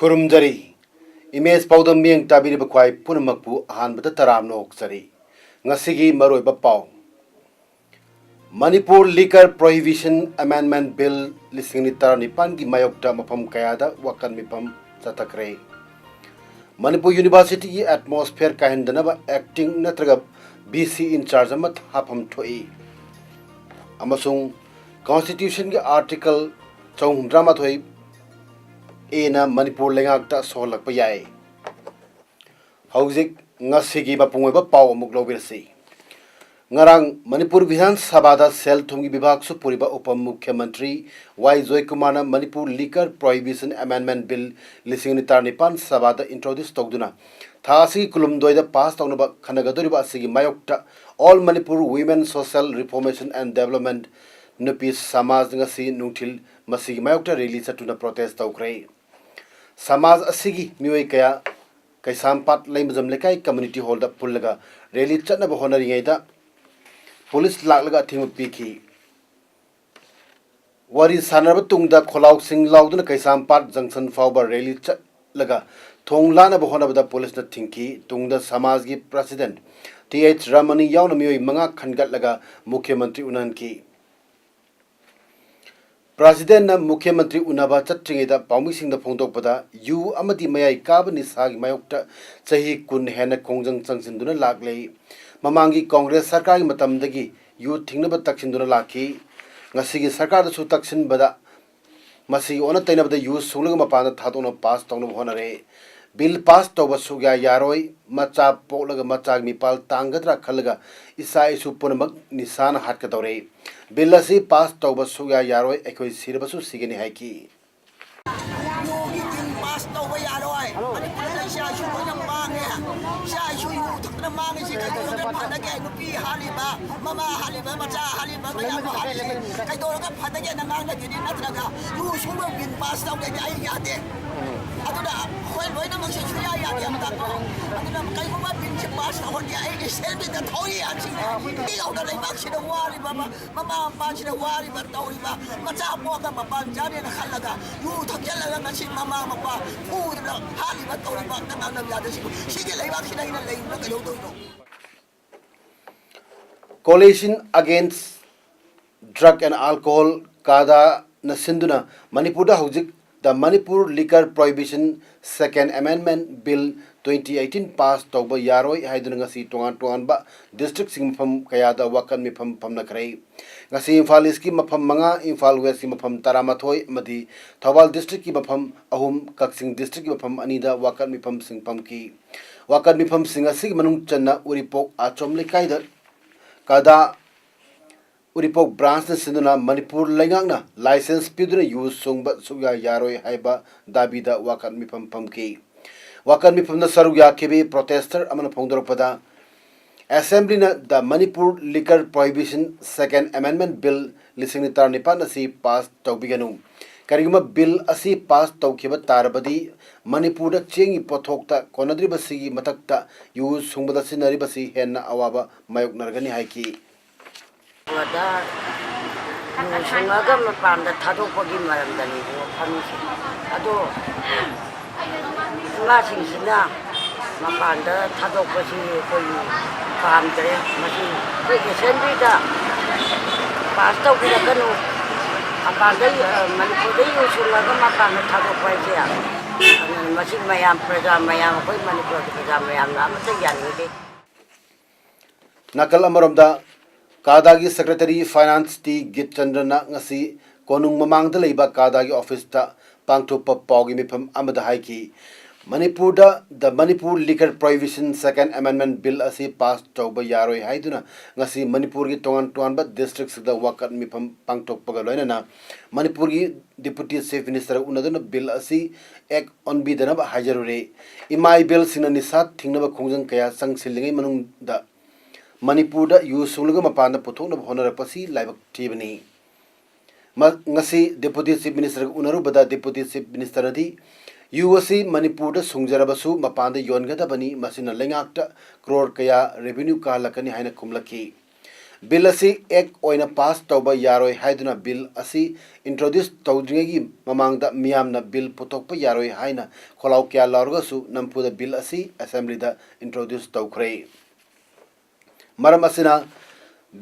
Kurumjari, image Paodam being Tabiri Bakwai Punamakpu, Han but the Taram no Oxari. Ngasigi Maroi Bapau. Manipur Liquor Prohibition Amendment Bill listening Nitar Nipangi Mayokta Mapam Kayada, Wakan Mipam Satakre. Manipur University Atmosphere Kahindanaba acting Natragab BC in charge Amat Hapam Toi. Amasung Constitution Article Chong Dramatoi. Ena Manipur lengakta sohlak pa yai hauzik ngasigi bapungweba paw amuk lobirsi ngarang Manipur Vidhan Sabha da sel thumgi bibhag su puriba upam mukhyamantri Y Joy Kumar Manipur Liquor Prohibition Amendment Bill lising nipan Sabha da introduce togduna thasi kulum doida pass tawnaba khanagadoriba asigi mayokta All Manipur Women Social Reformation and Development Nupis Samaj ngasi nungthil masigi mayokta release atuna protest tawkre Samaj asigi mioi kaya Kaisampat Laimazam Lekai Community Hall da Pulaga Rally Chatna Bahonari Gaida Police Laglaga Team Piki Wari Sanarabatung da Kolau Sing Lauduna Kaisampat Junction Fauba Rally Chatlaga Tonglana Bahonabada Police na Tinki Tungda Samajgi President T.H. Ramani Yauna Mioi Manga Kangatlaga Mukhyamantri Unanki President na Mukhyamantri Unaba Chatringeda Paumising the Pongdokpada, you Amati Mayai Kabani Sagi Mayokta, Sahi Kun Hena Kongjang Sangsinduna Lagley, Mamangi Congress Sarkari Matamdagi, you Tingnaba Taksinduna Laki, Nasigi Sarkar Su Taksin Bada, Masi Onatain of the use Sulgamapana Tatona passed on Honore, Bill passed over Suga Yaroi, Macha Polaga Machag Mipal Tangadra Kalaga, Isai Supunamak Nisan Hatkatore. Billasi passed over Suga Yaroi, Echo Sirabasu Sigani Haiki. Coalition Against Drug and Alcohol Kada Nasinduna Manipur Hauzik the Manipur Liquor Prohibition Second Amendment Bill 2018 passed Toba Yaroi Haidunangasi Tuanba District Singpam Kayada Wakan Mipam Pamnakray Ngasi Infaliski Mapam Manga Infal West Mapam Taramatoi Madi Tawal District Mapam Ahum Kaksing District Mapam Anida Wakan Mipam Singpamki Wakan Mipam Singasig Manung Channa Uripok Achomli Kaida Kada Uripok branch na sinduna Manipur Langangna license piduna use sungba suya yaroi haiba dabida wakan mipam pamki wakan mipam na saruya kebe protester amana pongdoropada assembly na the Manipur Liquor Prohibition Second Amendment Bill lising nitar nipan asi pass tawbiganu kariguma bill asi pass tawkiba tarabadi Manipur da chengi pothokta konadri basi matakta use sungbada sinari basi henna awaba mayok nargani haiki Wada sungaga mapanda thado pagi marandani phamisi ado masing sina mapanda thado pasi koi pamdre masi koi assembly da pasta kira kanu apanda Manipur da sungaga mapanda thado pasi ya masi mayam praja mayam koi Manipur praja mayam na amata yanide nakal amaramda Kadagi Secretary Finance T. Git Chandrana Ngasi Konung Mamang the Labor Kadagi Office ta Pangto Pogi Mipam Amada Haiki Manipur the Manipur Liquor Prohibition Second Amendment Bill asi pass tauba yaroi haiduna ngasi Manipur gi tongan districts the wakat mi pangtok pagaloina na Manipur gi Deputy Chief Minister unaduna bill asi ek on bidana ba hajarure imai bill sinani sat thingna ba khongjang kaya sangsilingai manung da Manipur da yu sulga mapanda puthokna honara pasi laibak tibani ngasi Deputy Chief Minister unaru bada Deputy Chief Minister adi USC Manipur da Sungjarabasu Mapanda Yongadabani Masina Lengakta Crore Kaya Revenue Kalakani Haina Kumlaki. Bill Asi Ek Oina Pass Tauba Yaroi Haiduna Bill Asi introduce Taudringi Mamangda Miamna Bill Putokpa Yaroi Haina Kolau Kya Largasu Nampuda Bill Asi Assembly da introduce Taukre. Maramasina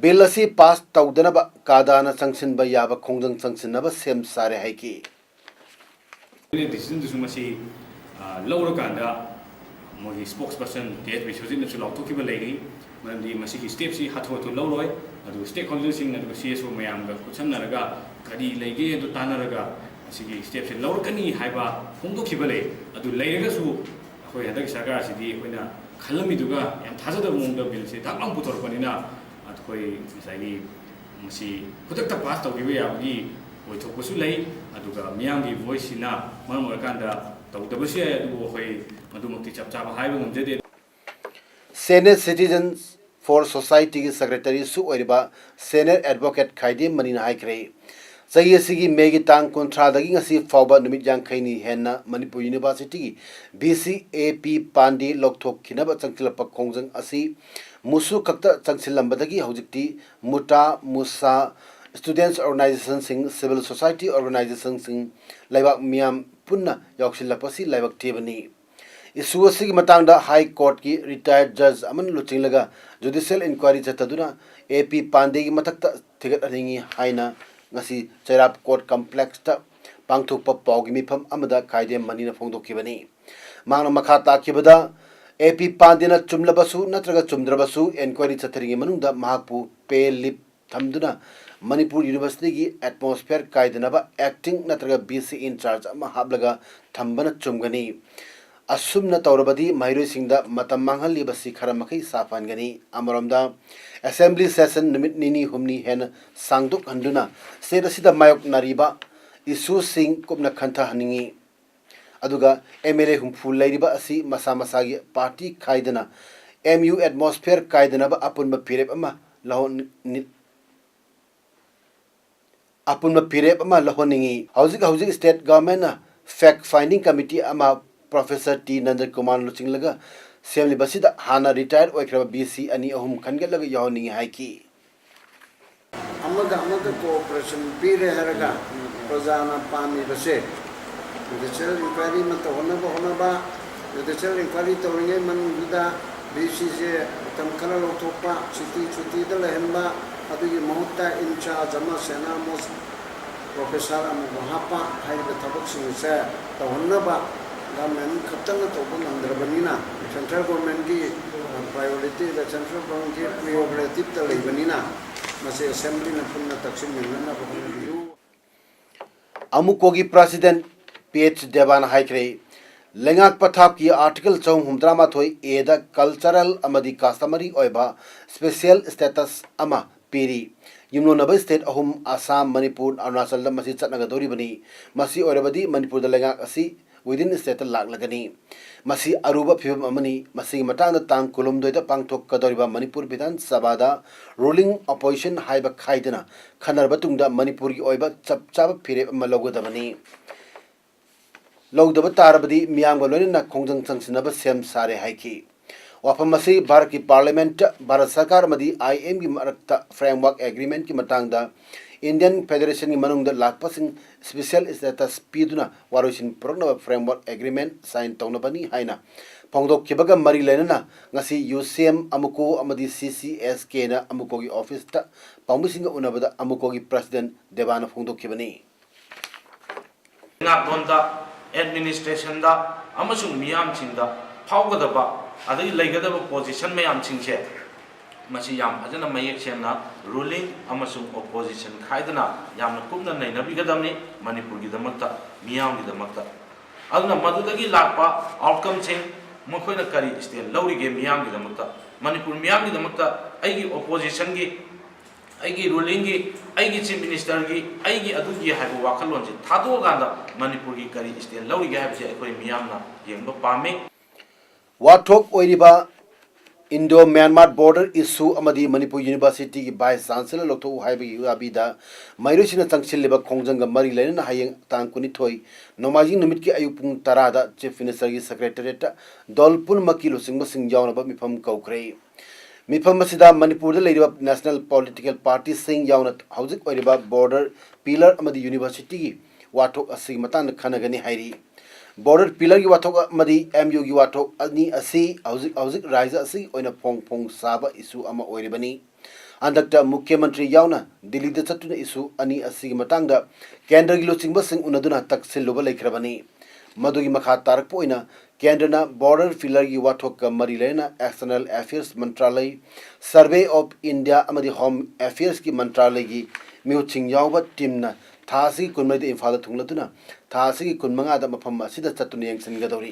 Bill Asi Pass Taudanaba Kadana Sangshinba Yaba Kongdang Sangsinaba Sem Sare Haiki. Decision to Sumasi Laura Kanda, Mohi spokesperson, the Vision to Lautokiba lady, when the Masiki steps he had to Loroi, and to stakeholders in the CSO Mayanga, Kusanaraga, Kadi Lege to Tanaraga, Masiki steps in Laurkani, Haiba, Hondo Kibale, and to Legasu, who had a Sagar city when a Kalamiduga and Tazada Munda Bill said, Taman Putorpanina, at Koi Misagi Masi, Putak past of Giveaway. We talk with Sulay, Aduga, Miangi, Voicina, Mamakanda, Tawabashe, Duhoi, Madumati Chapchapa, Highway, Jedi. Senate Citizens for Society Secretary Su Oiriba, Senate Advocate Kaidi Marina Haikre. Sayasigi Megitang Contradaging a sea Fauba Numijang Kaini Henna, Manipur University, BCAP Pandi Loktok Kinaba Chankilapa Kongzang Asi, Musu Kakta Chanksilambadagi Haujikti, Muta Musa. Students organizations sing civil society organizations sing laibak miam punna yauksilapasi laibak tebani isuasigi matangda high court ki retired judge aman luchinglaga judicial inquiry chataduna AP Pandey gi matakta thigat aningi haina ngasi chairap court complex ta pangthokpa pawgi mifam amada kaide manina phongdokibani mangna makha takibada AP Pandena chumlabasu natraga chumdrabasu inquiry chatringi manungda mahakpu pay lip thamduna Manipur University ki atmosphere kaidanaba acting natraga BC in charge ama hablaga thambana chumgani asumna taurabadi mairoi singda matam manghali basi kharamakhi safangani amaramda assembly session nimit nini humni hen sangduk handuna sedasida mayok nariba isu sing kubna khantha haningi aduga MLA humfu lairiba asi masa masagi party kaidana MU atmosphere kaidanaba apunba pirep ama lahon Apunma Pirep ama Lahoningi. Housing State Government Fact Finding Committee ama Professor T. Nandar Kumar Luchinglaga Semli Basida Hana retired Oikraba BC ani Ahum Kangelaga Yahoningi Haiki. Amada cooperation Pire Haraga, Rosana Pani Base. The children inquiry Honaba, the children inquiry Toringa Manguda, BCJ, Tamkara Lotopa, Chuti the Lehemba. Adu Mahutta in charge ama Sena Mos Professor Mahapa Hai the Tabak Singh say the Honaba government Kaptana Topan Andrabanina central government ki priority the central government ki priority the Lebanina Masi assembly na punna taksim nilana review Amukogi President PH Devan Haikre Lengak Pathap ki article chong humdrama thoi eda cultural amadi customary oiba special status ama Piri. Yumno Naba State Ahum Assam Manipur Arunachal Masi Chatnagadori Bani Masi Orabadi Manipur the Lengak Asi within the state Lak Lagani Masi Aruba Pibam Amani Masi Matang the Tang Kulum Doita Pangtok Kadoriba Manipur Bidan Sabada ruling opposition Haiba Kaidana Kanarbatunda Manipuri Oiba Chap Pire Malogodamani Logdaba Tarabadi Miangalona Kongjang Sansinaba Sem Sare Haiki Wapamasi Bharati Parliament Bharat Sarkar Madi IM ki Marakta Framework Agreement ki matangda Indian Federation ki manungda lakpasing special status piduna waroshin progna Framework Agreement sign taunabani haina Pongdok kibaga mari lenana ngasi UCM amuko amadi CCSK na amuko ki office ta pangmusinga unabada amuko ki President Devana Pongdok kibani nga bonda administration da amasung miyam chinda phawgadaba adai laigadaba position mayam chingche masi yam phajana mayek semna ruling amasung opposition khaidana yamna kumna nainabigadamni manipur gi damakta miyam gi damakta aduna madudagi lakpa outcome sing makhoi na kari stand lawrige miyam gi damakta manipur miyam gi damakta aigi opposition gi aigi ruling gi aigi chief minister gi aigi adugi haibu wakalon ji thado ganda manipur gi kari stand lawrige haibse akoi miyam na yengba pame wathok oiriba Indo Myanmar border issue amadi Manipur University ki vice chancellor lokto haibi abida mairusina tangchilliba khongjanga mari laina hayeng tang kuni thoi nomajing numit ki ayupung tarada chief minister ki secretariat dolpul makilo singba singjawna ba mifam kaukre mifam masida Manipur da leiriba national political party sing yawna hauzik oiriba border pillar amadi university ki wathok asig matang khanagani hairi border pillar ki wathok amadi MU ki wathok ani asi hauzik raija asi oina phong saba issue ama oiribani andakta mukhyamantri yauna Delhi da chatuna issue ani asi matangda kendra gi lochingba sing unaduna taksil loba laikhrabani madugi makha tarak poina kendra na border pillar ki wathok ka mari lena external affairs mantralay survey of India amadi home affairs ki mantralay gi miuching yawba team na thasi kunmai de infada thunglatuna thasi ki kunmanga da mafam asida chatuna yengsin gadori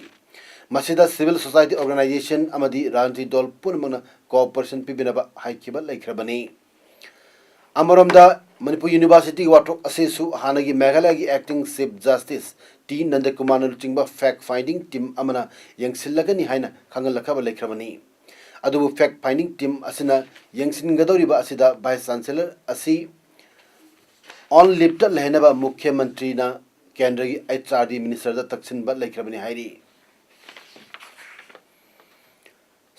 masida civil society organization amadi ranji dol punmana cooperation pibinaba haikiba laikhrabani amaramda Manipur University wathok asesu hanagi Meghalaya gi acting chief justice T Nandakumar luchingba fact finding team amana yengsilagani haina khangalakaba laikhrabani adubu fact finding team asina yengsin gadoriba asida vice chancellor asi on lift lehenaba mukhyamantri na kendra gi HRD minister da taksin ba laikhrabani hairi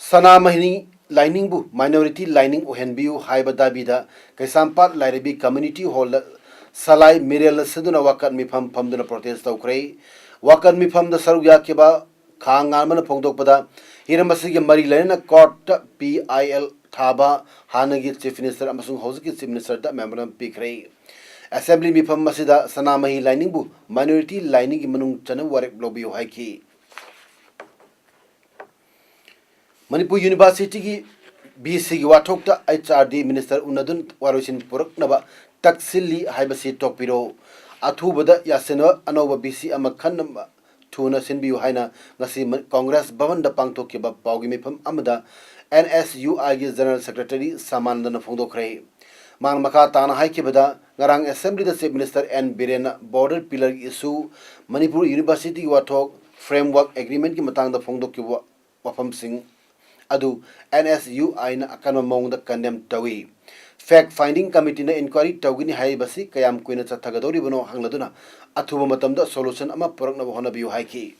sana mahini lining bu minority lining ohenbiu haiba dabida kaisampat lairibi community hall salai mirel seduna wakat mifam famduna protest tawkrei wakat mifam da saru yakeba khangarmana phongdokpada hiramasi gi mari laina court PIL thaba hanagi chief minister amasung hauski chief minister da memorandum pikrei assembly mifam masida sanamahi lining bu minority lining gi manung chana warek lobby haiki Manipur University ki BC ki wathok ta HRD minister unadun warosin purak naba taksilli haibasi tokpiro athubada yasena anoba BC ama khanna thuna sinbiu haina ngasi Congress Bhavan da pangthokiba pawgi mifam amada NSUI gi general secretary Samandana phongdokhrei mang maka tana haikibada ngarang assembly da chief minister N Birena border pillar issue Manipur University wathok framework agreement ki matang da phongdokkiba wafam sing adu NSUI na akanma mong da condemn tawi fact finding committee na inquiry tawgini haibasi kayam kuina chathagadori bano hangladuna athuba matamda solution ama purakna hona biu haiki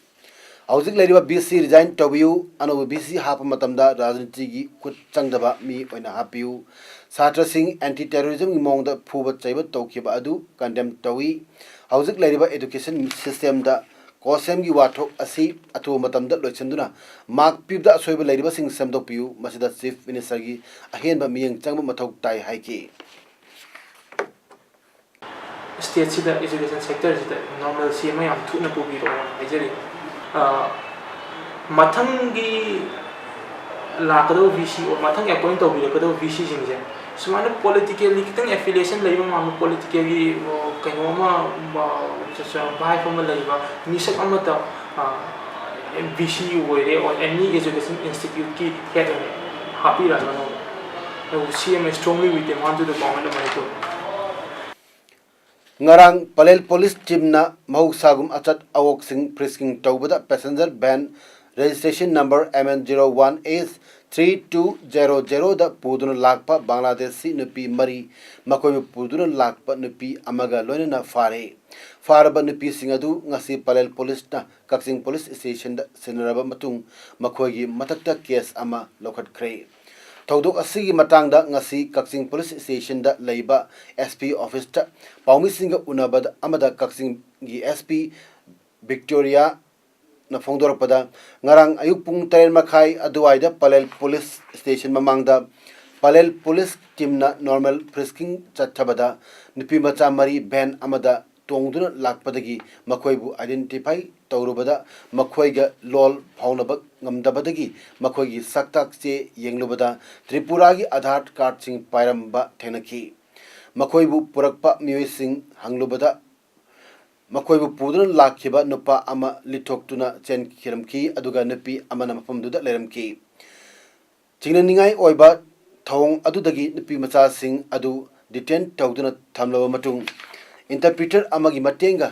hauzik leiriba BC resign tawiu anu BC hapa matamda rajniti gi khut changdaba mi oina hapiu satra sing anti terrorism gi mong da phuba chaiba tawkiba adu condemn tawi hauzik leiriba education system da kosem gi wathok asi atu matamda loichenduna mark pibda soiba leiriba sing semdok piu masida chief minister gi ahen ba miyeng changba mathok tai haiki state sida education sector sida normal CMA am thuna pubi ro ajeri mathangi lakado VC or mathang appoint to bi lakado VC jingje sumana politically kitang affiliation leiba ma politically kainoma sa bai from leiba misak amata VC were or any education institute ki head happy rano CMA strongly with them onto the government of Manipur ngarang palel police team na mahusagum achat awok sing frisking tawbada passenger van registration number MN01S 3200 da puduna lakpa Bangladeshi nupi mari makoi puduna lakpa nupi amaga loina fare faraba nupi singadu ngasi palel police na kaksing police station da sinaraba matung makoi gi matakta case ama lokhat kre Todok asigi matangda ngasi kaksing police station da leiba SP office ta paumi singa unabad amada kaksing gi SP Victoria na phongdor pada ngarang ayuk pung 3 makhai aduaida palel police station mamangda palel police team na normal frisking chathabada nupi macha mari ban amada tongduna lakpadagi makoibu identify tawrubada makoiga lol phaunaba ngamdabadagi makoigi saktak che yenglubada Tripura gi Aadhaar card sing pairamba thenaki makoibu purakpa miyoi sing hanglubada ꯃꯈꯣꯏꯕꯨ ꯄꯨꯗꯨꯅ ꯂꯥꯛꯈꯤꯕ ꯅꯨꯄꯥ ꯑꯃ ꯂꯤꯊꯣꯛꯇꯨꯅ ꯆꯦꯟꯈꯤꯔꯝꯈꯤ ꯑꯗꯨꯒ ꯅꯨꯄꯤ ꯑꯃꯅ ꯃꯐꯝꯗꯨꯗ ꯂꯩꯔꯝꯈꯤ ꯆꯤꯡꯅꯅꯤꯡꯉꯥꯏ ꯑꯣꯏꯕ ꯊꯧꯑꯣꯡ ꯑꯗꯨꯗꯒꯤ ꯅꯨꯄꯤ ꯃꯆꯥꯁꯤꯡ ꯑꯗꯨ ꯗꯤꯇꯦꯟ ꯇꯧꯗꯨꯅ ꯊꯝꯂꯕ ꯃꯇꯨꯡ इंटरप्रीटर अमगी मटेंगा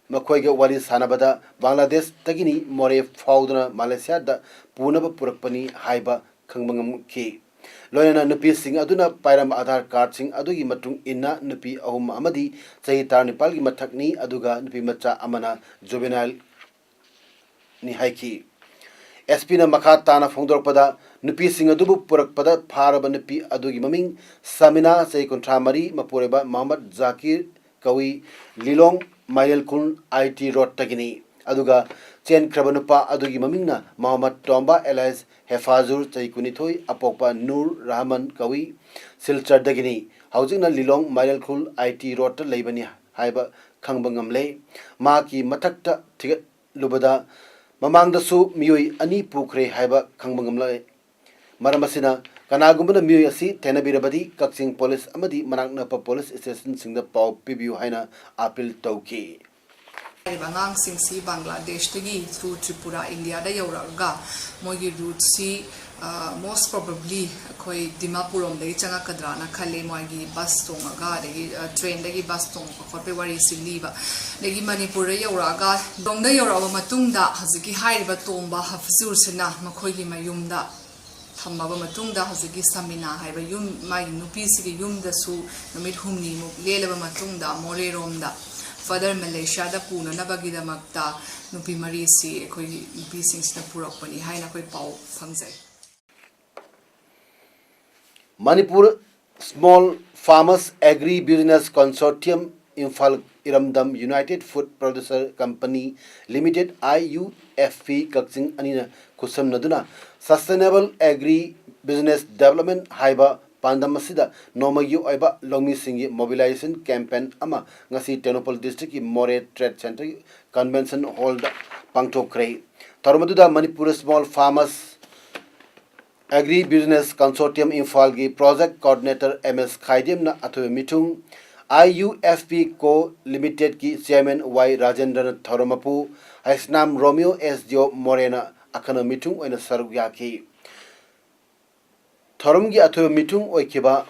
मखोइगे वारी सानबदा बांग्लादेश तगिनी मोरे फाउदना मालेशिया दा पुनब पुरकपनी हाइबा खंगबंगम की लोयना नुपी सिंह अदुना पायरम आधार कार्ड सिंह अदुगी मटुंग इन्ना नुपी अहुम अमदी चही तार नेपाल की मथकनी अदुगा नुपी मच्चा अमना जुवेनाइल नि हाइकी एसपी ना मखा ताना फोंदोरपदा नुपी सिंह अदुबु पुरकपदा फारब नुपी अदुगी ममिंग समिना चही कुंठा मरी मपुरेबा मोहम्मद जाकिर कवी लिलोंग माइलकुन आईटी रोड तगिनी अदुगा चेन क्रबनुपा अदुगी ममिंगना मोहम्मद टोंबा एलाइस हेफाजुर चही कुनिथोई अपोपा नूर रहमान कवी सिलचर दगिनी हौजिंगना लिलोंग माइलकुल आईटी रोड ता लेबनी हाइबा खंगबंगमले मा की मथकता थिगत लुबदा ममांगदसु मियोई अनि पुखरे हाइबा खंगबंगमले मरमसिना कनागुम्बना मियोई असि थेनबिरबदी कक्सिंग पुलिस अमदी मनाकनप पुलिस स्टेशन सिंगदा पाव पिबियु हाइना appeal तौकी Bangang singsi Bangladesh tagi through Tripura India da yauraga mogi route si most probably koi Dimapur om dagi changa kadrana khale mogi bus tonga dagi train dagi bus tong khotpe wari siliba dagi Manipur da yauraga dongda yaurawa matungda haziki hairiba tomba hafzur sena makhoi gi mayumda thambaba matungda haziki samina haiba yum mai nupi sigi yumda su numit humni mu lelaba matungda more romda Father Malaysia da puna na bagida magta nupi marisi koi nupi sings na purok pani hai na koi pau phangjai Manipur Small Farmers Agri Business Consortium Imphal Iramdam United Food Producer Company Limited IUFP Kaksing Anina Kusam Naduna Sustainable Agri Business Development Haiba Paodam asida nomagi oiba longmi singi mobilization campaign ama ngasi Tenopal district ki More Trade Center convention hall da pangthokre tarmaduda Manipur Small Farmers Agri Business Consortium Imphal gi project coordinator MS Khaidem na athu mitung IUFP Co Limited ki chairman Y Rajendran Thoromapu Haisnam Romeo S Dio Morena akhana mitung oina sarugya ki Thorumgi athu mitung oikiba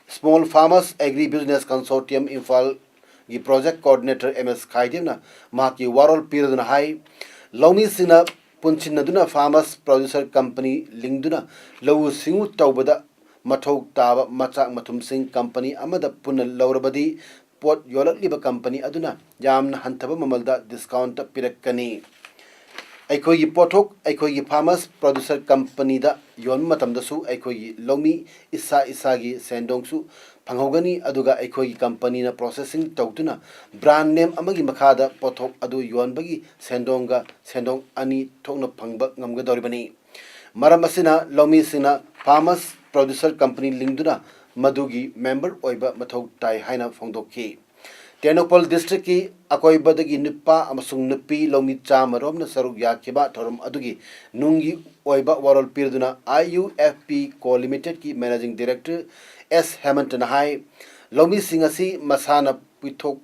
Small Farmers Agri Business Consortium Imphal gi project coordinator MS Khaidem na maki warol piraduna hai lomi sina punchinaduna farmers producer company lingduna lawu singu tawbada mathau taba machak mathum sing company amada punna lawrabadi pot yolakliba company aduna yamna hantaba mamalda discount pirakani अखोई पोथोक अखोई farmers producer company दा योन मतमदसु अखोई loamy इसा इसागी सेंडोंगसु फंगहोगनी अदुगा अखोई company ना processing तौतुना brand name अमगी मखादा पोथोक अदु योनबगी सेंडोंगा सेंडोंग अनि थोकना फंगबा ngamgadoribani मरम असिना लोमी सिना फार्मर्स प्रोड्यूसर कंपनी लिंगदुना मदुगी मेंबर ओइबा मथौ ताई हाइना फोंदोकी Tenopal district ki akoi badagi nipa amasung nipi lomi chamarom na saruk yakiba thorum adugi nungi oiba warol pirduna IUFP Co Limited ki managing director S Hemant Nahai lomi singasi masana pithok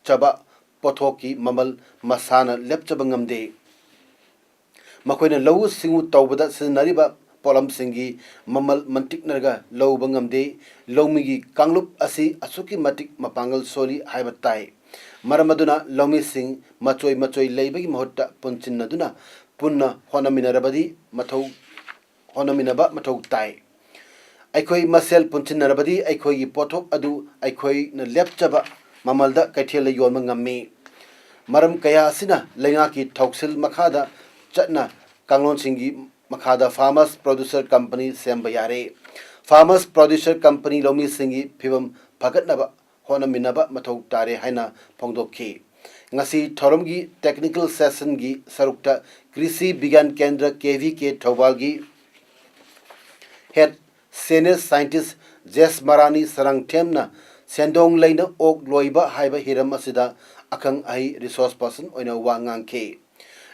chaba pothoki mamal masana lepchaba ngamde makoina lawu singu tawbada sinariba polam singi mamal mantik narga low bangamde lomigi kanglup asi asuki matik mapangal soli haibatai maramaduna lomi sing machoi machoi leibagi mohota punchinaduna punna honaminarabadi mathau honaminaba mathau tai aikoi masel punchinarabadi aikoi gi pothok adu aikoi na lepchaba mamalda kaithel yon mangammi maram kaya asina lenga ki thoksil makhada chatna kanglon singi Makhada Farmers Producer Company Sembayare Farmers Producer Company Lomi Singi Pibam Pagatnaba Honaminaba Mathau Tare Haina Pongdokki Ngasi Thorumgi Technical Session gi Sarukta Krisi Bigan Kendra KVK Thawalgi Head Senior Scientist Jes Marani Sarang Temna Sendong Laina Ok Loiba Haiba Hiram Asida Akang Ahi Resource Person Oina Wangang K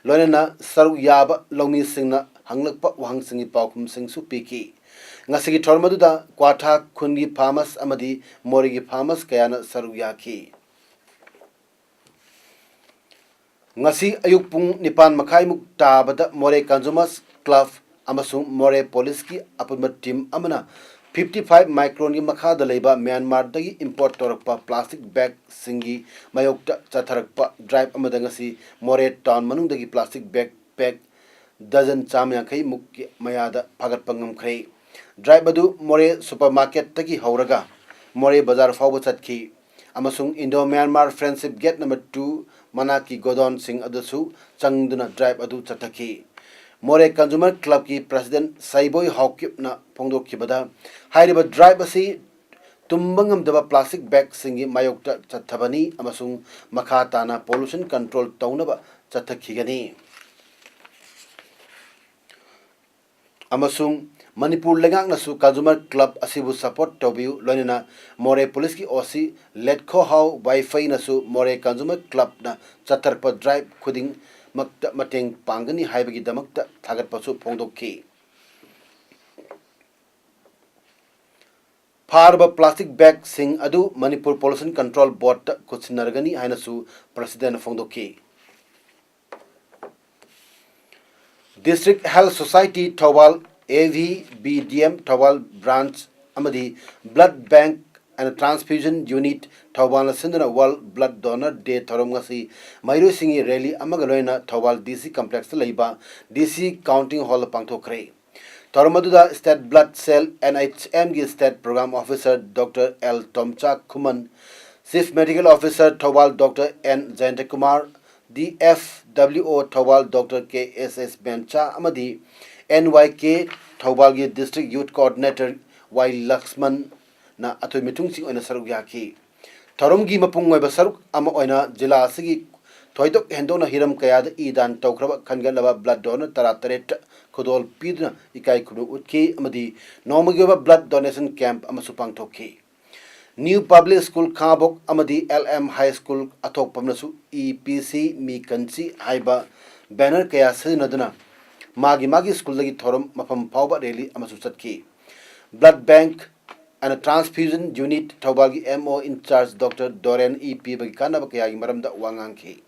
Loina Saru Yaba Lomi Singna hanglakpa wahang singi paukum sing su piki ngasigi thormaduda kwatha khungi farmers amadi morigi farmers kayana sarugya ki ngasi ayuk pung nipan makhai muk tabada more consumers club amasung more police ki apunma team amana 55 micron gi makha da leiba Myanmar dagi import torakpa plastic bag singi mayokta chatharakpa drive amada ngasi more town manung dagi plastic bag pack dozen chamya khai muk mayada phagat pangam khre drive adu more supermarket tagi hauraga more bazar fawba chatkhi amasung Indo Myanmar friendship gate number 2 manaki godon sing adasu changduna drive adu chathaki more consumer club ki president Saiboy Hawkip na phongdok khibada hairiba drive asi tumbangam daba plastic bag singi mayokta chathabani amasung makha tana pollution control taunaba chathakhigani amasung Manipur lengak nasu consumer club asibu support tobiu loinina more police ki osi letko how wifi nasu more consumer club na chatarpa drive khuding makta mateng pangani haibagi damakta thagat pasu phongdokki farba plastic bag sing adu Manipur pollution control board ta kuchinargani hainasu president phongdokki District Health Society Thawal AVBDM Thawal branch amadi blood bank and transfusion unit Thawal Sindana World Blood Donor Day Thoromgasi Mairu Singi Rally Amagaloina Thawal DC Complex Laiba DC Counting Hall Pangthokre Thoromaduda State Blood Cell NHM State Program Officer Dr. L. Tomcha Kuman Chief Medical Officer Thawal Dr. N. Jayantakumar DFWO Thawal Dr. KSS Bencha Amadi NYK Thawal District Youth Coordinator Y. Laxman na atoi mitung sing oina saruk yaki thorom gi mapung ngoi ba saruk ama oina jila asigi thoidok hendona hiram kaya da idan tawkraba khangalaba blood donor taratret khodol pidna ikai khunu utki amadi nomagi ba blood donation camp amasu pangthokki New Public School Khabok amadi LM High School athok pamnasu EPC mi kanchi haiba banner kaya sinaduna magi school lagi thorom mafam phawba rally amasu chatki blood bank and a transfusion unit Thawbalgi MO in charge Dr. Dorian EP Bagikana Bakayagi Maramda Wanganki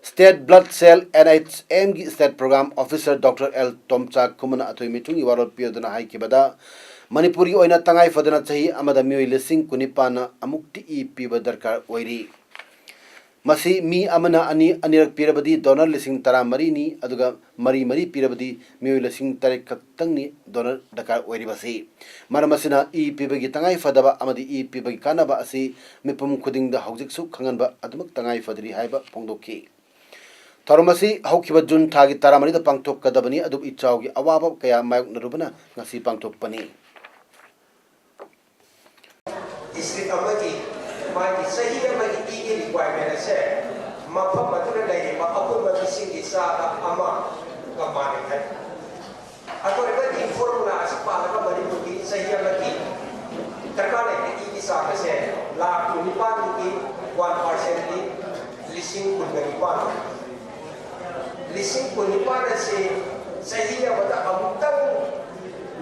State Blood Cell NHM State Program Officer Dr. L. Tomcha Kumana Atoi Mitungi Warol Piodana Haikibada Manipuri Oina Tangai Fadana Chahi Amada Mui Lissing Kunipana Amukti EP Badarkar Wairi Masi mi amana ani anirak pirabadi donor lising tara mari ni aduga mari pirabadi mi lising tarik kaktang ni donor dakar oiri basi maramasina e pibagi tangai fadaba amadi e pibagi kanaba asi mipum khuding da haujik su khangan ba adumak tangai fadri haiba pongdokki Tharomasi haukiba jun thagi tara mari da pangthok kadabani adub ichawgi awaba kaya mayok narubana ngasi pangthok pani District amagi magi sahi amagi igi requirement ase mafam madura lai ma apun ma bising isa ama kamane hai atore ka di formula as pa ka bari mugi sahi amagi takane igi sa ase la unipan ki 1% ki lising kunganipan lising kunipan ase sahi amada amutang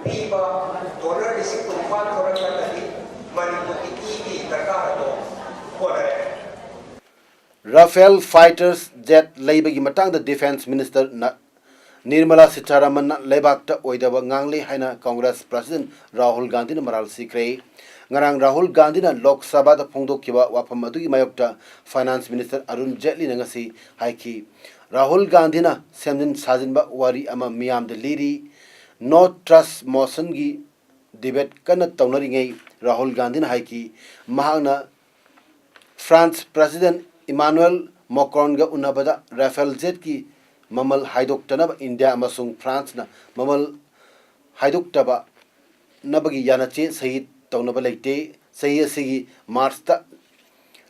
piba donor lising kunipan orang tadi Rafale fighters jet laibagi matang the defense minister Nirmala Sitharaman lebakta oidaba ngangle haina Congress President Rahul Gandhi na maral sikre ngarang Rahul Gandhi na Lok Sabha da phongdokkiba wafam adugi mayokta Finance Minister Arun Jaitley na ngasi haiki Rahul Gandhi na semjin sajinba wari ama miyam de liri no trust motion gi debate kana taunari ngai Rahul Gandhi na haiki mahagna France President Emmanuel Macron ga unabada Rafale jet ki mamal haidoktanaba India amasung France na mamal haidoktaba nabagi yanache sahit taunaba leite sahi asigi March ta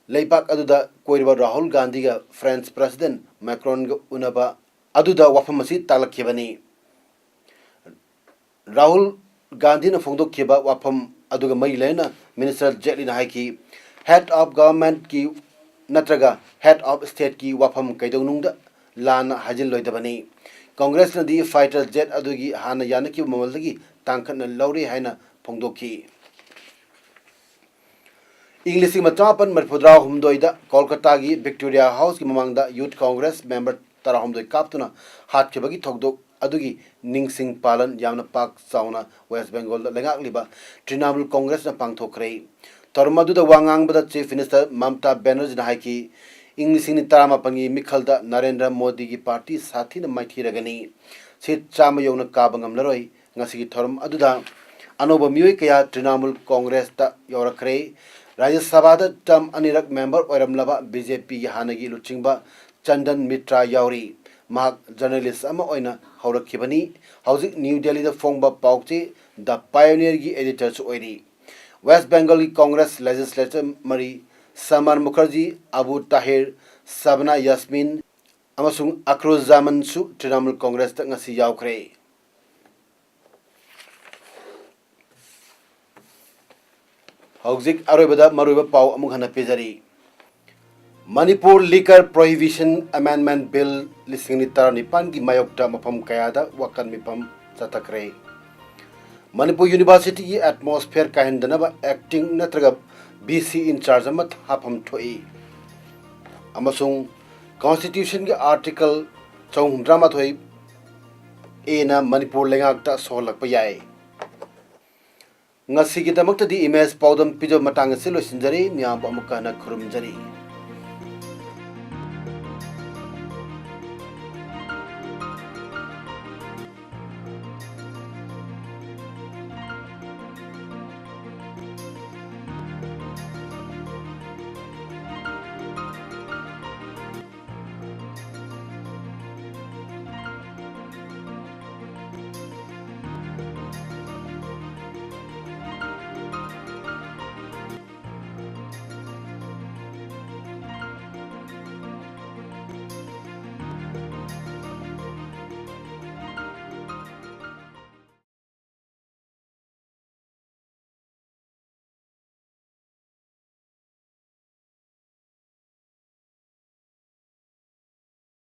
leipak aduda koiriba Rahul Gandhi ga France President Macron ga unaba aduda wafamasi talakhibani Rahul Gandhi na phongdokkiba wafam aduga mai lena Minister Jaitley na haiki head of government ki natraga head of state ki wafam kaidonungda lana hajil loidabani Congress na di fighter jet adugi hana yanaki mamaldagi tangkhat na lauri haina phongdokki ꯏꯪ ꯂꯤꯁꯤꯡ ꯃꯆꯥꯃꯥꯄꯟ ꯃꯔꯤꯐꯨꯇꯔꯥ ꯍꯨꯝꯗꯣꯏꯗ ꯀꯣꯜꯀꯇꯥꯒꯤ Victoria ꯍꯥꯎꯁꯀꯤ ꯃꯃꯥꯡꯗ youth Congress member 16 ꯀꯥꯞꯇꯨꯅ ꯍꯥꯠꯈꯤꯕꯒꯤ ꯊꯧꯗꯣꯛ ꯑꯗꯨꯒꯤ ꯅꯤꯡꯁꯤꯡ ꯄꯥꯂꯟ ꯌꯥꯝꯅ ꯄꯥꯛ ꯆꯥꯎꯅ ꯋꯦꯁ ꯕꯦꯡꯒꯣꯜꯗ ꯂꯩꯉꯥꯛꯂꯤꯕ ꯇ꯭ꯔꯤꯅꯥꯃꯨꯜ ꯀꯣꯡꯒ꯭ꯔꯦꯁꯅ ꯄꯥꯡꯊꯣꯛꯈ꯭ꯔꯦ꯫ ꯊꯧꯔꯝ ꯑꯗꯨꯗ ꯋꯥ ꯉꯥꯡꯕꯗ ꯆꯤꯐ ꯃꯤꯅꯤꯁꯇꯔ ꯃꯃꯇꯥ ꯕꯦꯅꯔꯖꯤꯅ ꯍꯥꯏꯈꯤ ꯏꯪ ꯂꯤꯁꯤꯡ 19 ꯃꯤꯈꯜꯗ ꯅꯔꯦꯟꯗ꯭ꯔ ꯃꯣꯗꯤꯒꯤ ꯄꯥꯔꯇꯤ ꯁꯥꯊꯤꯅ ꯃꯥꯏꯊꯤꯔꯒꯅꯤ ꯁꯤꯠ 100 ꯌꯧꯅ ꯀꯥꯕ ꯉꯝꯂꯔꯣꯏ꯫ ꯉꯁꯤꯒꯤ ꯊꯧꯔꯝ ꯑꯗꯨꯗ अनौब मियोई कया तृणमूल कांग्रेस यौरखरे। राज्य सभा टर्म अनिरक मेंबर ओरमलबा बीजेपी की हानगी लुचिंगबा चंदन मित्रा यावरी जर्नलिस्ट हौरखिबनी हौजिक न्यू दिल्ली फोंगबा पाउचे द पायोनियर की एडिटर ओरी। वेस्ट बंगाल की कांग्रेस लेजिस्लेचर मरी समर मुखर्जी अबू ताहिर सबना यास्मीन अक्रुजामन तृणमूल कांग्रेस यावखरे। हौजिक अरोबदा मरुब पाव अमुक हना पेजरी। Manipur liquor prohibition amendment bill 2019 की मायोक्ता मफम कयादा वकन मिफम चतखरे। मणिपुर यूनिवर्सिटी की एटमॉस्फेयर काहिंदनब एक्टिंग नत्रग बीसी इंचार्ज अमत हाफम थोई अमसुंग कॉन्स्टिट्यूशन के आर्टिकल 413 ए ना मणिपुर लेंगाक्ता सोहलक याय। ngasi kita makta di imes paudam pijo matang se lo sinjari nyam amuka na khurum jari।